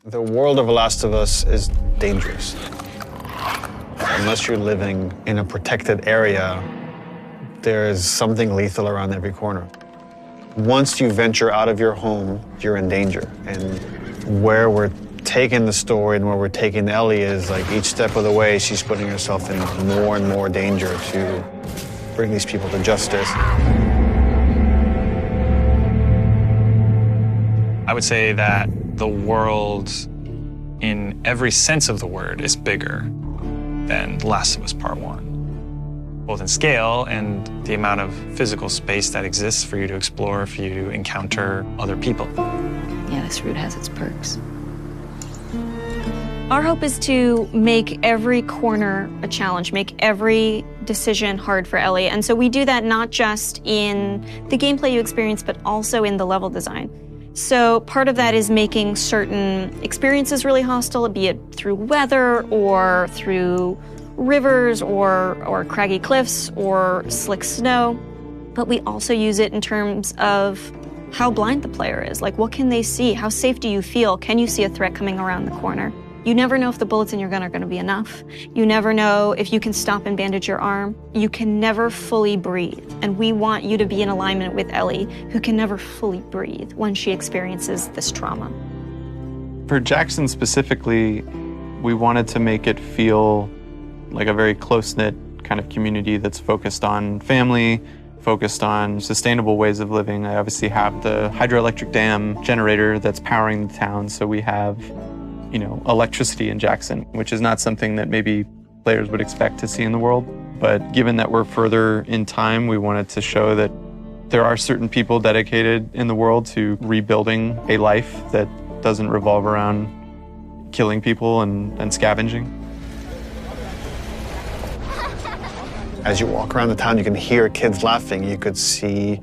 The world of The Last of Us is dangerous. Unless you're living in a protected area, there is something lethal around every corner. Once you venture out of your home, you're in danger. And where we're taking the story and where we're taking Ellie is like each step of the way, she's putting herself in more and more danger to bring these people to justice. I would say that the world, in every sense of the word, is bigger than The Last of Us Part 1. Both in scale and the amount of physical space that exists for you to explore, for you to encounter other people. Yeah, this route has its perks. Our hope is to make every corner a challenge, make every decision hard for Ellie. And so we do that not just in the gameplay you experience, but also in the level design. So part of that is making certain experiences really hostile, be it through weather or through rivers or craggy cliffs or slick snow. But we also use it in terms of how blind the player is. Like, what can they see? How safe do you feel? Can you see a threat coming around the corner? You never know if the bullets in your gun are going to be enough. You never know if you can stop and bandage your arm. You can never fully breathe. And we want you to be in alignment with Ellie, who can never fully breathe when she experiences this trauma. For Jackson specifically, we wanted to make it feel like a very close-knit kind of community that's focused on family, focused on sustainable ways of living. I obviously have the hydroelectric dam generator that's powering the town, so we have electricity in Jackson, which is not something that maybe players would expect to see in the world. But given that we're further in time, we wanted to show that there are certain people dedicated in the world to rebuilding a life that doesn't revolve around killing people and scavenging. As you walk around the town, you can hear kids laughing. You could see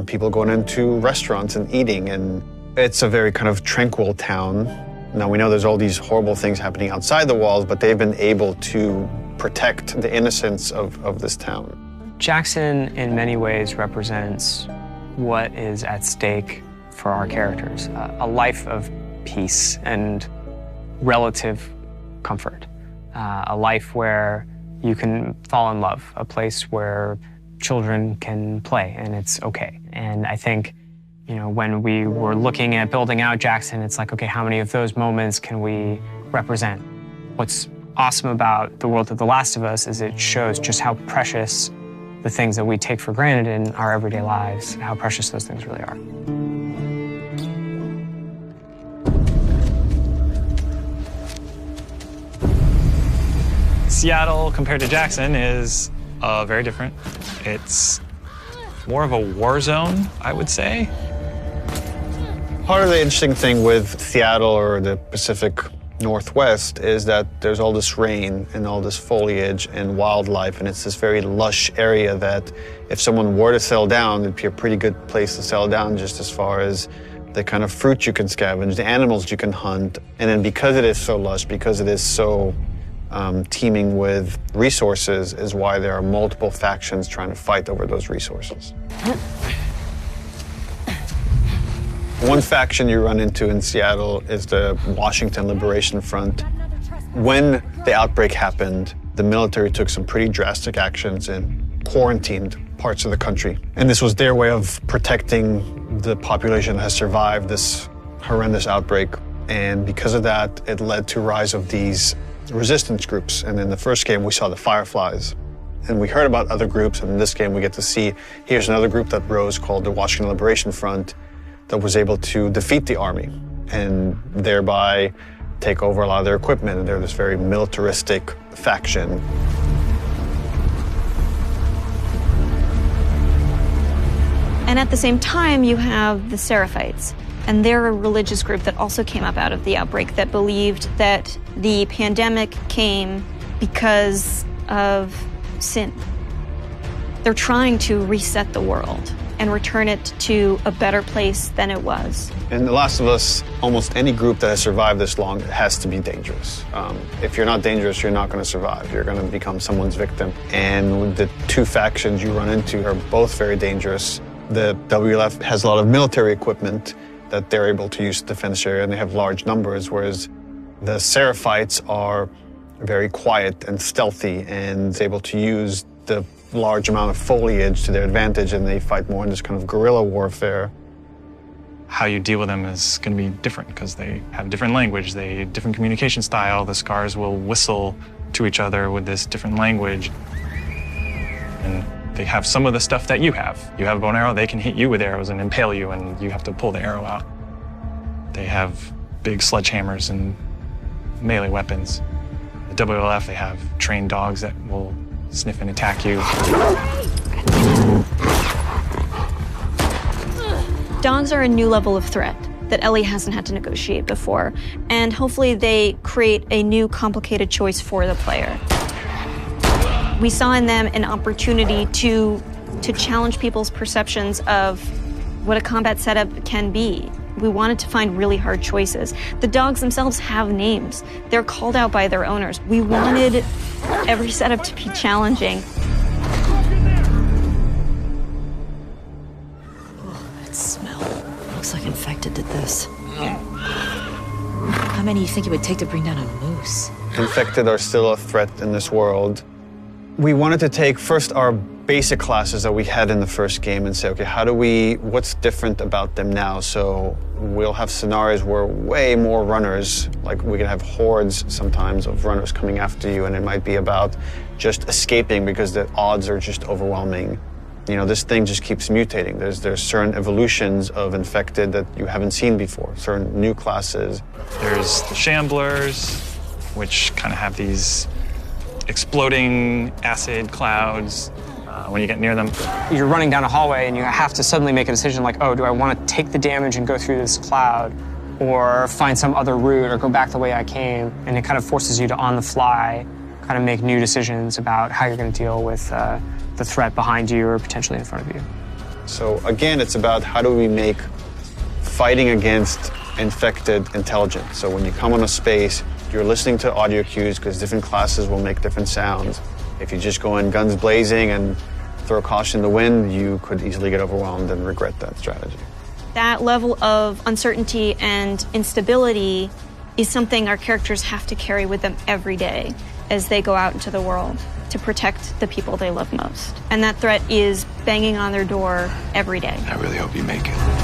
people going into restaurants and eating. And it's a very kind of tranquil town. Now, we know there's all these horrible things happening outside the walls, but they've been able to protect the innocence of this town. Jackson, in many ways, represents what is at stake for our characters. A life of peace and relative comfort. A life where you can fall in love. A place where children can play and it's okay. And I think when we were looking at building out Jackson, it's like, okay, how many of those moments can we represent? What's awesome about the world of The Last of Us is it shows just how precious the things that we take for granted in our everyday lives, how precious those things really are. Seattle, compared to Jackson, is very different. It's more of a war zone, I would say. Part of the interesting thing with Seattle or the Pacific Northwest is that there's all this rain and all this foliage and wildlife, and it's this very lush area that if someone were to settle down, it'd be a pretty good place to settle down just as far as the kind of fruit you can scavenge, the animals you can hunt. And then because it is so lush, because it is so teeming with resources, is why there are multiple factions trying to fight over those resources. One faction you run into in Seattle is the Washington Liberation Front. When the outbreak happened, the military took some pretty drastic actions and quarantined parts of the country. And this was their way of protecting the population that has survived this horrendous outbreak. And because of that, it led to rise of these resistance groups. And in the first game, we saw the Fireflies. And we heard about other groups, and in this game, we get to see here's another group that rose called the Washington Liberation Front that was able to defeat the army and thereby take over a lot of their equipment. And they're this very militaristic faction. And at the same time, you have the Seraphites. And they're a religious group that also came up out of the outbreak that believed that the pandemic came because of sin. They're trying to reset the world and return it to a better place than it was. In The Last of Us, almost any group that has survived this long has to be dangerous. If you're not dangerous, you're not going to survive. You're going to become someone's victim. And the two factions you run into are both very dangerous. The WLF has a lot of military equipment, that they're able to use defense area, and they have large numbers, whereas the Seraphites are very quiet and stealthy and able to use the large amount of foliage to their advantage, and they fight more in this kind of guerrilla warfare. How you deal with them is going to be different because they have different language, different communication style. The scars will whistle to each other with this different language. And they have some of the stuff that you have. You have a bow and arrow, they can hit you with arrows and impale you, and you have to pull the arrow out. They have big sledgehammers and melee weapons. The WLF, they have trained dogs that will sniff and attack you. Dogs are a new level of threat that Ellie hasn't had to negotiate before, and hopefully they create a new complicated choice for the player. We saw in them an opportunity to challenge people's perceptions of what a combat setup can be. We wanted to find really hard choices. The dogs themselves have names. They're called out by their owners. We wanted every setup to be challenging. That smell. Looks like Infected did this. How many do you think it would take to bring down a moose? Infected are still a threat in this world. We wanted to take first our basic classes that we had in the first game and say, okay, what's different about them now? So we'll have scenarios where way more runners, like we can have hordes sometimes of runners coming after you, and it might be about just escaping because the odds are just overwhelming. You know, this thing just keeps mutating. There's certain evolutions of Infected that you haven't seen before, certain new classes. There's the Shamblers, which kind of have these exploding acid clouds when you get near them. You're running down a hallway and you have to suddenly make a decision like, oh, do I want to take the damage and go through this cloud, or find some other route, or go back the way I came? And it kind of forces you to, on the fly, kind of make new decisions about how you're going to deal with the threat behind you or potentially in front of you. So again, it's about how do we make fighting against Infected intelligent. So when you come on a space, you're listening to audio cues because different classes will make different sounds. If you just go in guns blazing and throw caution in the wind, you could easily get overwhelmed and regret that strategy. That level of uncertainty and instability is something our characters have to carry with them every day as they go out into the world to protect the people they love most. And that threat is banging on their door every day. I really hope you make it.